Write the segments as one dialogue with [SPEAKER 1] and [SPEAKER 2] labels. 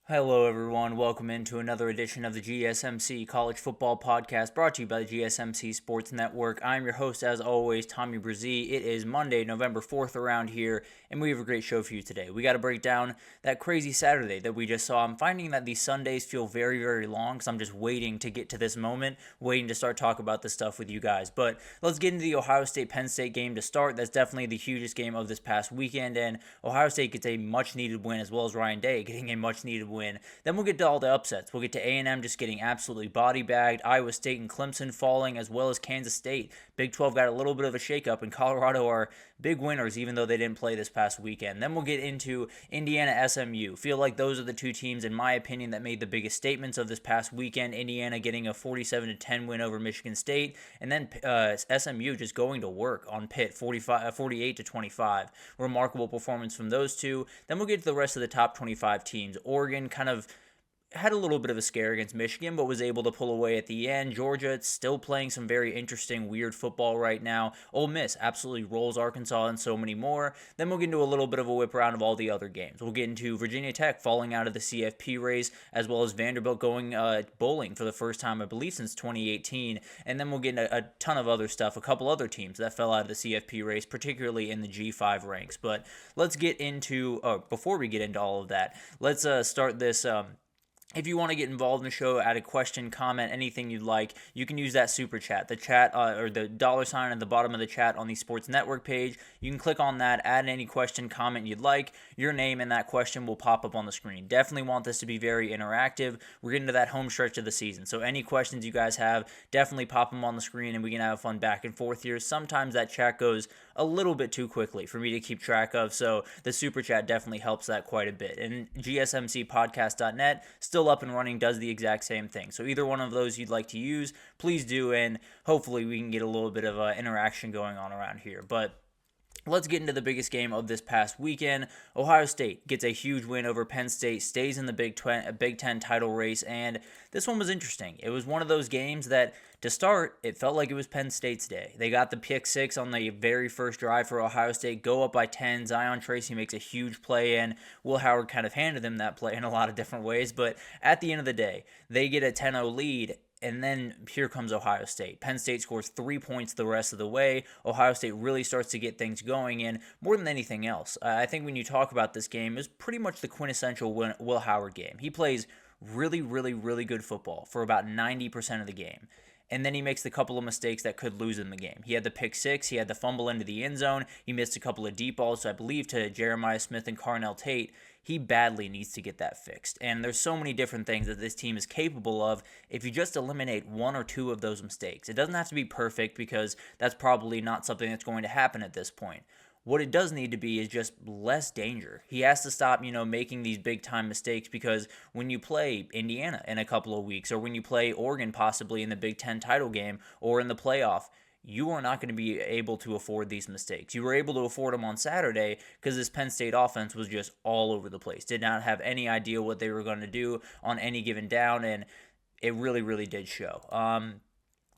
[SPEAKER 1] Hello, everyone. Welcome into another edition of the GSMC College Football Podcast brought to you by the GSMC Sports Network. I'm your host, as always, Tommy Brzee. It is Monday, November 4th around here, and we have a great show for you today. We got to break down that crazy Saturday that we just saw. I'm finding that these Sundays feel very, very long because I'm just waiting to get to this moment, waiting to start talking about this stuff with you guys. But let's get into the Ohio State-Penn State game to start. That's definitely the hugest game of this past weekend, and Ohio State gets a much-needed win, as well as Ryan Day getting a much-needed win. Then we'll get to all the upsets. We'll get to A&M just getting absolutely body-bagged, Iowa State and Clemson falling, as well as Kansas State. Big 12 got a little bit of a shakeup, and Colorado are big winners, even though they didn't play this past weekend. Then we'll get into Indiana SMU. Feel like those are the two teams, in my opinion, that made the biggest statements of this past weekend. Indiana getting a 47-10 win over Michigan State, and then SMU just going to work on Pitt, 48-25. Remarkable performance from those two. Then we'll get to the rest of the top 25 teams. Oregon kind of had a little bit of a scare against Michigan, but was able to pull away at the end. Georgia, it's still playing some very interesting, weird football right now. Ole Miss absolutely rolls Arkansas and so many more. Then we'll get into a little bit of a whip around of all the other games. We'll get into Virginia Tech falling out of the CFP race, as well as Vanderbilt going bowling for the first time, I believe, since 2018. And then we'll get into a ton of other stuff, a couple other teams that fell out of the CFP race, particularly in the G5 ranks. But let's get into, before we get into all of that, let's start this. If you want to get involved in the show, add a question, comment, anything you'd like, you can use that super chat. The chat or the $ at the bottom of the chat on the Sports Network page. You can click on that, add any question, comment you'd like. Your name and that question will pop up on the screen. Definitely want this to be very interactive. We're getting to that home stretch of the season, so any questions you guys have, definitely pop them on the screen and we can have fun back and forth here. Sometimes that chat goes a little bit too quickly for me to keep track of, so the super chat definitely helps that quite a bit. And gsmcpodcast.net, still up and running, does the exact same thing. So either one of those you'd like to use, please do, and hopefully we can get a little bit of interaction going on around here. But let's get into the biggest game of this past weekend. Ohio State gets a huge win over Penn State, stays in the Big Ten title race, and this one was interesting. It was one of those games that, to start, it felt like it was Penn State's day. They got the pick six on the very first drive for Ohio State, go up by 10. Zion Tracy makes a huge play, and Will Howard kind of handed them that play in a lot of different ways. But at the end of the day, they get a 10-0 lead, and then here comes Ohio State. Penn State scores 3 points the rest of the way. Ohio State really starts to get things going, and more than anything else, I think when you talk about this game, it's pretty much the quintessential Will Howard game. He plays really, really, really good football for about 90% of the game. And then he makes the couple of mistakes that could lose him the game. He had the pick six. He had the fumble into the end zone. He missed a couple of deep balls, I believe, to Jeremiah Smith and Carnell Tate. He badly needs to get that fixed. And there's so many different things that this team is capable of if you just eliminate one or two of those mistakes. It doesn't have to be perfect because that's probably not something that's going to happen at this point. What it does need to be is just less danger. He has to stop, making these big-time mistakes, because when you play Indiana in a couple of weeks, or when you play Oregon possibly in the Big Ten title game or in the playoff, you are not going to be able to afford these mistakes. You were able to afford them on Saturday because this Penn State offense was just all over the place. Did not have any idea what they were going to do on any given down, and it really, really did show.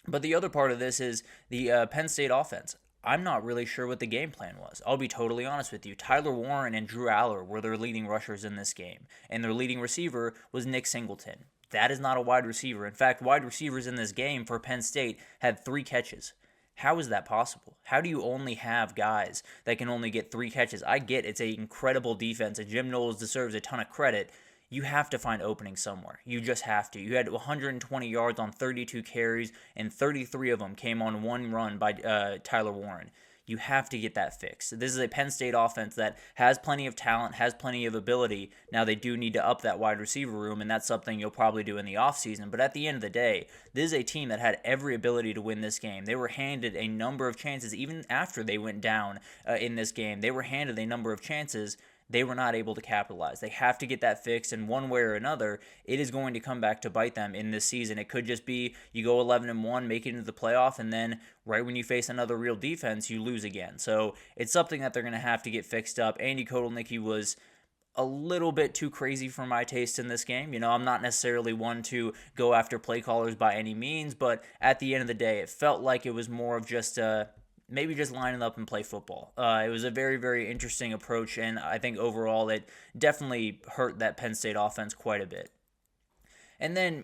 [SPEAKER 1] But the other part of this is the Penn State offense. I'm not really sure what the game plan was. I'll be totally honest with you. Tyler Warren and Drew Aller were their leading rushers in this game, and their leading receiver was Nick Singleton. That is not a wide receiver. In fact, wide receivers in this game for Penn State had 3 catches. How is that possible? How do you only have guys that can only get 3 catches? I get it's an incredible defense, and Jim Knowles deserves a ton of credit. You have to find openings somewhere. You just have to. You had 120 yards on 32 carries, and 33 of them came on one run by Tyler Warren. You have to get that fixed. This is a Penn State offense that has plenty of talent, has plenty of ability. Now they do need to up that wide receiver room, and that's something you'll probably do in the offseason. But at the end of the day, this is a team that had every ability to win this game. They were handed a number of chances, even after they went down in this game. They were handed a number of chances. They were not able to capitalize. They have to get that fixed, and one way or another, it is going to come back to bite them in this season. It could just be you go 11-1, make it into the playoff, and then right when you face another real defense, you lose again. So it's something that they're going to have to get fixed up. Andy Kotelnicki was a little bit too crazy for my taste in this game. I'm not necessarily one to go after play callers by any means, but at the end of the day, it felt like it was more of just maybe just lining up and play football. It was a very, very interesting approach, and I think overall it definitely hurt that Penn State offense quite a bit. And then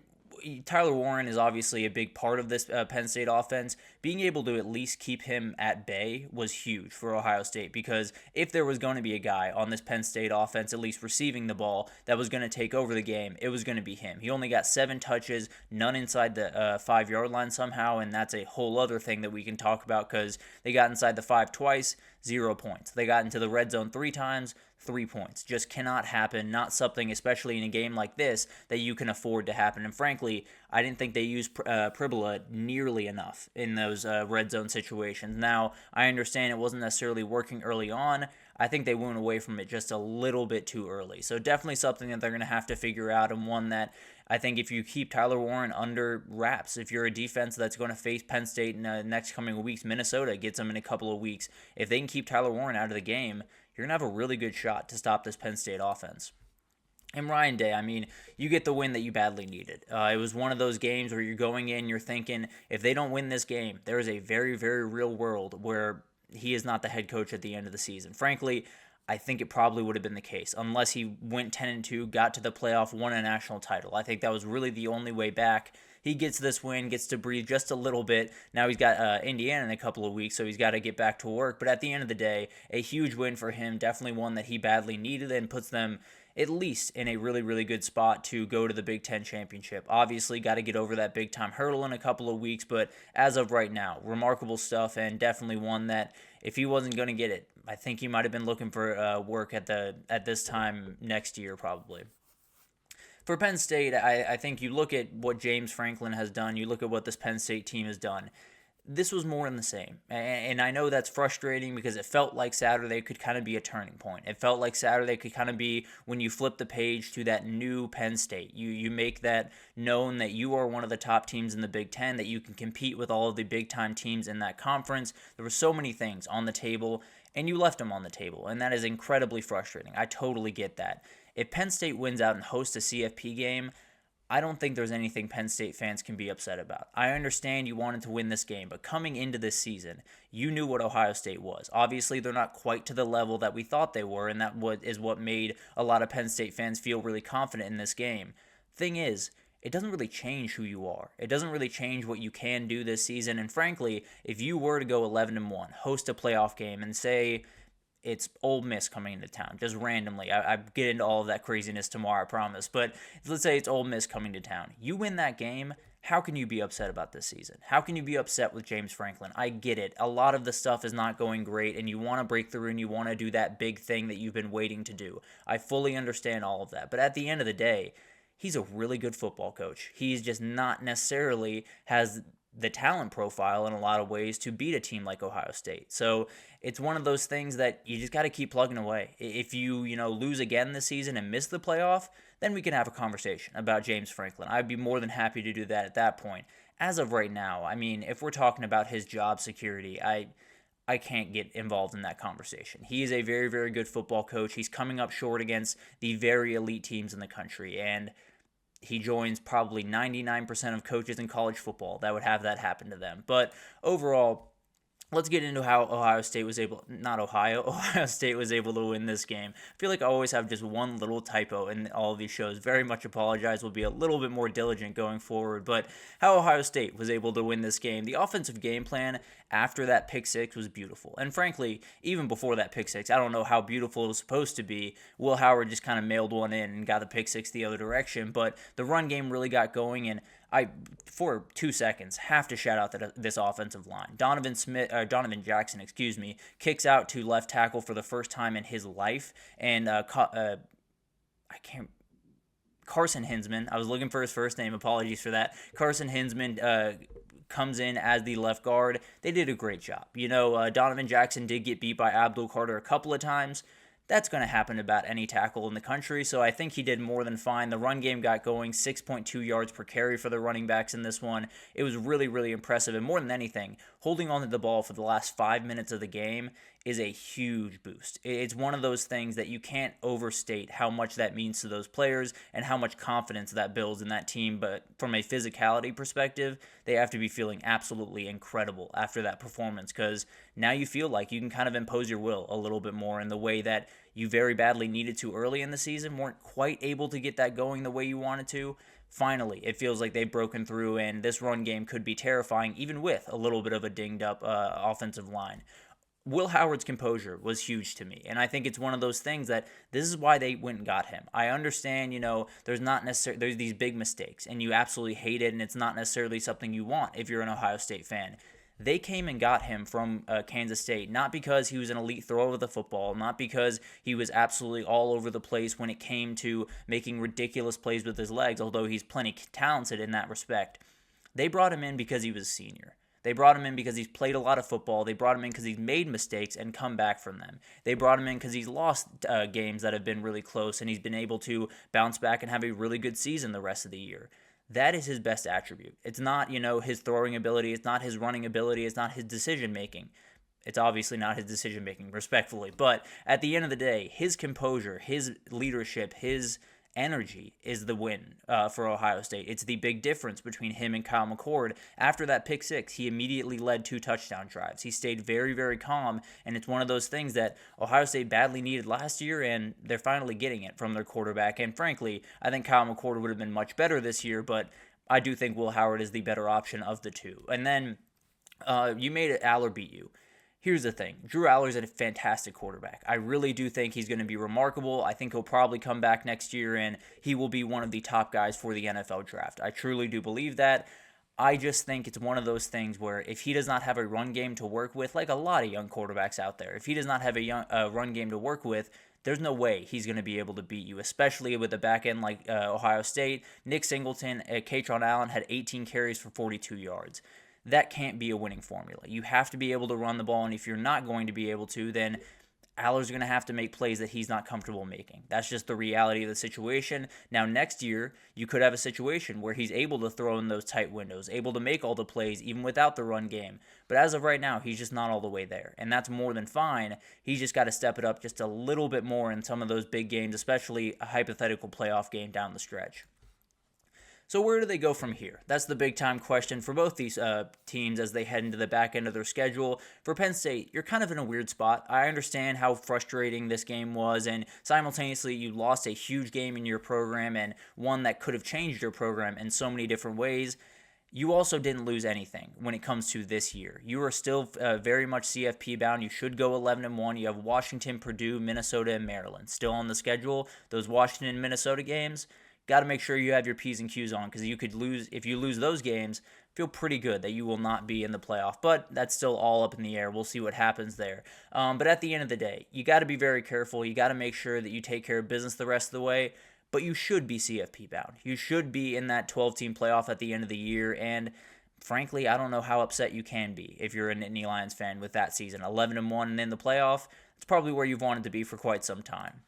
[SPEAKER 1] Tyler Warren is obviously a big part of this Penn State offense. Being able to at least keep him at bay was huge for Ohio State, because if there was going to be a guy on this Penn State offense at least receiving the ball that was going to take over the game, it was going to be him. He only got 7 touches, none inside the 5-yard line somehow, and that's a whole other thing that we can talk about, because they got inside the 5 twice, 0 points. They got into the red zone 3 times, 3 points. Just cannot happen. Not something, especially in a game like this, that you can afford to happen. And frankly, I didn't think they used Pribula nearly enough in those red zone situations. Now, I understand it wasn't necessarily working early on. I think they went away from it just a little bit too early. So definitely something that they're going to have to figure out, and one that I think if you keep Tyler Warren under wraps, if you're a defense that's going to face Penn State in the next coming weeks, Minnesota gets them in a couple of weeks, if they can keep Tyler Warren out of the game, you're going to have a really good shot to stop this Penn State offense. And Ryan Day, I mean, you get the win that you badly needed. It was one of those games where you're going in, you're thinking, if they don't win this game, there is a very, very real world where he is not the head coach at the end of the season. Frankly, I think it probably would have been the case, unless he went 10-2, got to the playoff, won a national title. I think that was really the only way back. He gets this win, gets to breathe just a little bit. Now he's got Indiana in a couple of weeks, so he's got to get back to work. But at the end of the day, a huge win for him, definitely one that he badly needed, and puts them at least in a really, really good spot to go to the Big Ten championship. Obviously, got to get over that big-time hurdle in a couple of weeks, but as of right now, remarkable stuff, and definitely one that if he wasn't going to get it, I think he might have been looking for work at this time next year probably. For Penn State, I think you look at what James Franklin has done, you look at what this Penn State team has done. This was more than the same. And I know that's frustrating, because it felt like Saturday could kind of be a turning point. It felt like Saturday could kind of be when you flip the page to that new Penn State. You make that known that you are one of the top teams in the Big Ten, that you can compete with all of the big-time teams in that conference. There were so many things on the table, and you left them on the table, and that is incredibly frustrating. I totally get that. If Penn State wins out and hosts a CFP game, I don't think there's anything Penn State fans can be upset about. I understand you wanted to win this game, but coming into this season, you knew what Ohio State was. Obviously, they're not quite to the level that we thought they were, and that is what made a lot of Penn State fans feel really confident in this game. Thing is, it doesn't really change who you are. It doesn't really change what you can do this season, and frankly, if you were to go 11-1, host a playoff game, and say it's Ole Miss coming into town, just randomly. I get into all of that craziness tomorrow, I promise. But let's say it's Ole Miss coming to town. You win that game, how can you be upset about this season? How can you be upset with James Franklin? I get it. A lot of the stuff is not going great, and you want to break through and you want to do that big thing that you've been waiting to do. I fully understand all of that. But at the end of the day, he's a really good football coach. He's just not necessarily has the talent profile in a lot of ways to beat a team like Ohio State. So it's one of those things that you just got to keep plugging away. If you lose again this season and miss the playoff, then we can have a conversation about James Franklin. I'd be more than happy to do that at that point. As of right now, I mean, if we're talking about his job security, I can't get involved in that conversation. He is a very, very good football coach. He's coming up short against the very elite teams in the country, and he joins probably 99% of coaches in college football that would have that happen to them. But overall, let's get into how Ohio State was able to win this game. I feel like I always have just one little typo in all of these shows. Very much apologize. We'll be a little bit more diligent going forward. But how Ohio State was able to win this game. The offensive game plan after that pick six was beautiful. And frankly, even before that pick six, I don't know how beautiful it was supposed to be. Will Howard just kind of mailed one in and got the pick six the other direction. But the run game really got going, and I, for 2 seconds, have to shout out this offensive line. Donovan Jackson, kicks out to left tackle for the first time in his life, and Carson Hinsman. I was looking for his first name. Apologies for that. Carson Hinsman comes in as the left guard. They did a great job. Donovan Jackson did get beat by Abdul Carter a couple of times. That's going to happen to about any tackle in the country, so I think he did more than fine. The run game got going, 6.2 yards per carry for the running backs in this one. It was really, really impressive, and more than anything, holding on to the ball for the last 5 minutes of the game is a huge boost. It's one of those things that you can't overstate how much that means to those players and how much confidence that builds in that team. But from a physicality perspective, they have to be feeling absolutely incredible after that performance, because now you feel like you can kind of impose your will a little bit more in the way that you very badly needed to early in the season, weren't quite able to get that going the way you wanted to. Finally, it feels like they've broken through, and this run game could be terrifying, even with a little bit of a dinged up offensive line. Will Howard's composure was huge to me, and I think it's one of those things that this is why they went and got him. I understand, there's these big mistakes, and you absolutely hate it, and it's not necessarily something you want if you're an Ohio State fan. They came and got him from Kansas State, not because he was an elite thrower of the football, not because he was absolutely all over the place when it came to making ridiculous plays with his legs, although he's plenty talented in that respect. They brought him in because he was a senior. They brought him in because he's played a lot of football. They brought him in because he's made mistakes and come back from them. They brought him in because he's lost games that have been really close, and he's been able to bounce back and have a really good season the rest of the year. That is his best attribute. It's not, his throwing ability. It's not his running ability. It's not his decision-making. It's obviously not his decision-making, respectfully. But at the end of the day, his composure, his leadership, his energy is the win for Ohio State. It's the big difference between him and Kyle McCord. After that pick six, he immediately led 2 touchdown drives. He stayed very, very calm, and it's one of those things that Ohio State badly needed last year, and they're finally getting it from their quarterback. And frankly, I think Kyle McCord would have been much better this year, but I do think Will Howard is the better option of the two. And then you made Aller beat you. Here's the thing. Drew Aller's a fantastic quarterback. I really do think he's going to be remarkable. I think he'll probably come back next year, and he will be one of the top guys for the NFL draft. I truly do believe that. I just think it's one of those things where if he does not have a run game to work with, like a lot of young quarterbacks out there, if he does not have a run game to work with, there's no way he's going to be able to beat you, especially with a back end like Ohio State. Nick Singleton, Katron Allen had 18 carries for 42 yards. That can't be a winning formula. You have to be able to run the ball, and if you're not going to be able to, then Aller's going to have to make plays that he's not comfortable making. That's just the reality of the situation. Now, next year, you could have a situation where he's able to throw in those tight windows, able to make all the plays even without the run game. But as of right now, he's just not all the way there, and that's more than fine. He's just got to step it up just a little bit more in some of those big games, especially a hypothetical playoff game down the stretch. So where do they go from here? That's the big-time question for both these teams as they head into the back end of their schedule. For Penn State, you're kind of in a weird spot. I understand how frustrating this game was, and simultaneously you lost a huge game in your program and one that could have changed your program in so many different ways. You also didn't lose anything when it comes to this year. You are still very much CFP bound. You should go 11-1. You have Washington, Purdue, Minnesota, and Maryland still on the schedule. Those Washington and Minnesota games, got to make sure you have your P's and Q's on, because you could lose. If you lose those games, feel pretty good that you will not be in the playoff. But that's still all up in the air. We'll see what happens there. But at the end of the day, you got to be very careful. You got to make sure that you take care of business the rest of the way. But you should be CFP bound. You should be in that 12-team playoff at the end of the year. And frankly, I don't know how upset you can be if you're a Nittany Lions fan with that season. 11-1 and in the playoff, it's probably where you've wanted to be for quite some time.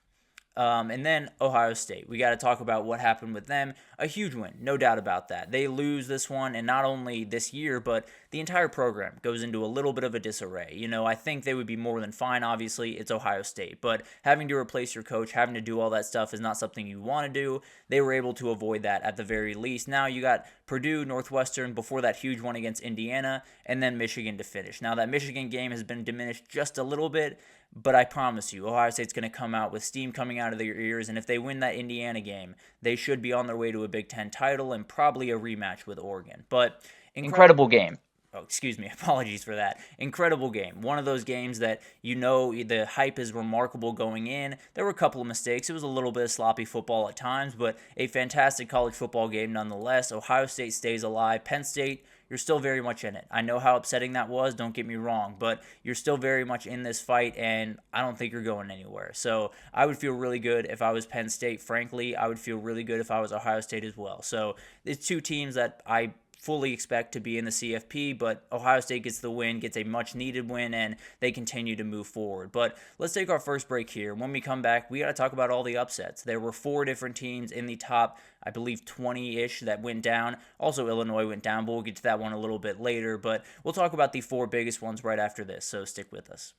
[SPEAKER 1] And then Ohio State. We got to talk about what happened with them. A huge win, no doubt about that. They lose this one, and not only this year, but the entire program goes into a little bit of a disarray. I think they would be more than fine, obviously. It's Ohio State. But having to replace your coach, having to do all that stuff is not something you want to do. They were able to avoid that at the very least. Now you got Purdue, Northwestern, before that huge one against Indiana, and then Michigan to finish. Now that Michigan game has been diminished just a little bit, but I promise you, Ohio State's going to come out with steam coming out of their ears, and if they win that Indiana game, they should be on their way to a Big Ten title and probably a rematch with Oregon. But incredible game. Oh, excuse me. Apologies for that. Incredible game. One of those games that the hype is remarkable going in. There were a couple of mistakes. It was a little bit of sloppy football at times, but a fantastic college football game nonetheless. Ohio State stays alive. Penn State, you're still very much in it. I know how upsetting that was, don't get me wrong, but you're still very much in this fight, and I don't think you're going anywhere. So I would feel really good if I was Penn State. Frankly, I would feel really good if I was Ohio State as well. So it's two teams that I fully expect to be in the CFP, but Ohio State gets the win, gets a much-needed win, and they continue to move forward. But let's take our first break here. When we come back, we got to talk about all the upsets. There were 4 different teams in the top, I believe, 20-ish that went down. Also, Illinois went down, but we'll get to that one a little bit later. But we'll talk about the 4 biggest ones right after this, so stick with us.